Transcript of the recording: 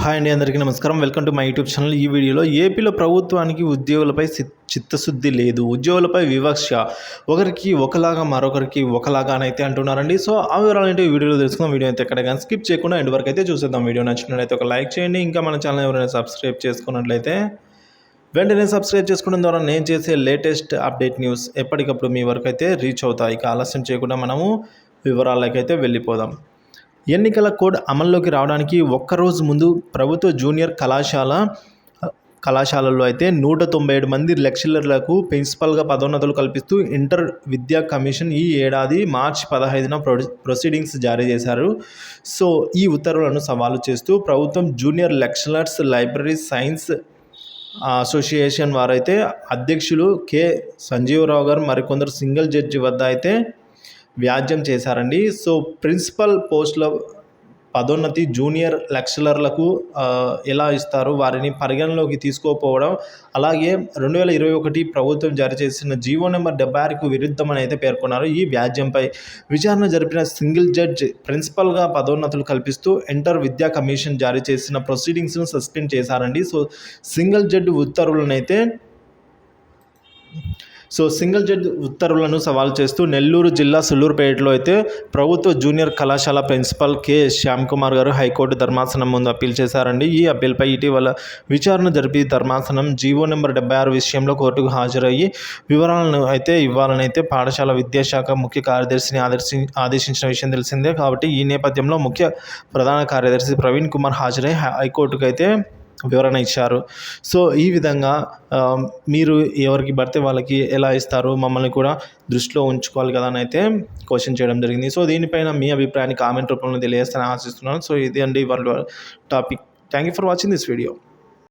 Hi అండి, అందరికీ నమస్కారం. Welcome to my YouTube channel. ఈ వీడియోలో ఏపీలో ప్రభుత్వానికి ఉద్యోగులపై చిత్తశుద్ధి లేదు, ఉద్యోగులపై వివక్ష, ఒకరికి ఒకలాగా మరొకరికి ఒకలాగా అని అయితే అంటున్నారండి. సో ఆ వివరాలు ఏంటో ఈ వీడియోలో తెలుసుకుందాం. వీడియో అయితే ఎక్కడ కానీ స్కిప్ చేయకుండా ఎండ్ వరకు అయితే చూసేద్దాం. వీడియో నచ్చినట్లయితే ఒక లైక్ చేయండి. ఇంకా మన ఛానల్ ఎవరైనా సబ్స్క్రైబ్ చేసుకున్నట్లయితే వెంటనే సబ్స్క్రైబ్ చేసుకోవడం ద్వారా నేను చేసే లేటెస్ట్ అప్డేట్ న్యూస్ ఎప్పటికప్పుడు మీ వరకు అయితే రీచ్ అవుతాయి. ఇక ఆలస్యం చేయకుండా మనము వివరాలకైతే వెళ్ళిపోదాం. ఎన్నికల కోడ్ అమల్లోకి రావడానికి ఒక్కరోజు ముందు ప్రభుత్వ జూనియర్ కళాశాలల్లో అయితే 197 మంది లెక్చరర్లకు ప్రిన్సిపల్గా పదోన్నతులు కల్పిస్తూ ఇంటర్ విద్యా కమిషన్ ఈ ఏడాది మార్చి 15న ప్రొసీడింగ్స్ జారీ చేశారు. సో ఈ ఉత్తర్వులను సవాలు చేస్తూ ప్రభుత్వం junior lecturers library science association వారైతే అధ్యక్షులు కె సంజీవరావు గారు మరికొందరు సింగిల్ జడ్జి వద్ద అయితే వ్యాజ్యం చేశారండి. సో ప్రిన్సిపల్ పోస్టుల పదోన్నతి జూనియర్ లెక్చరర్లకు ఎలా ఇస్తారు, వారిని పరిగణలోకి తీసుకోకపోవడం, అలాగే 2021 ప్రభుత్వం జారీ చేసిన జీవో నెంబర్ 76కు విరుద్ధమని అయితే పేర్కొన్నారు. ఈ వ్యాజ్యంపై విచారణ జరిపిన సింగిల్ జడ్జ్ ప్రిన్సిపల్గా పదోన్నతులు కల్పిస్తూ ఇంటర్ విద్యా కమిషన్ జారీ చేసిన ప్రొసీడింగ్స్ను సస్పెండ్ చేశారండి. సింగిల్ జడ్జి ఉత్తర్వులను సవాల్ చేస్తూ నెల్లూరు జిల్లా సులూరుపేటలో అయితే ప్రభుత్వ జూనియర్ కళాశాల ప్రిన్సిపల్ కె శ్యామ్కుమార్ గారు హైకోర్టు ధర్మాసనం ముందు అప్పీల్ చేశారండి. ఈ అప్పీల్పై ఇటీవల విచారణ జరిపి ధర్మాసనం జీవో నెంబర్ 76 విషయంలో కోర్టుకు హాజరయ్యి వివరాలను అయితే ఇవ్వాలని అయితే పాఠశాల విద్యాశాఖ ముఖ్య కార్యదర్శిని ఆదేశించిన విషయం తెలిసిందే. కాబట్టి ఈ నేపథ్యంలో ప్రధాన కార్యదర్శి ప్రవీణ్ కుమార్ హాజరై హైకోర్టుకు అయితే వివరణ ఇచ్చారు. సో ఈ విధంగా మీరు ఎవరికి పడితే వాళ్ళకి ఎలా ఇస్తారు, మమ్మల్ని కూడా దృష్టిలో ఉంచుకోవాలి కదా అని అయితే క్వశ్చన్ చేయడం జరిగింది. సో దీనిపైన మీ అభిప్రాయాన్ని కామెంట్ రూపంలో తెలియజేస్తానని ఆశిస్తున్నాను. సో ఇది అండి వాళ్ళ topic. Thank you for watching this video.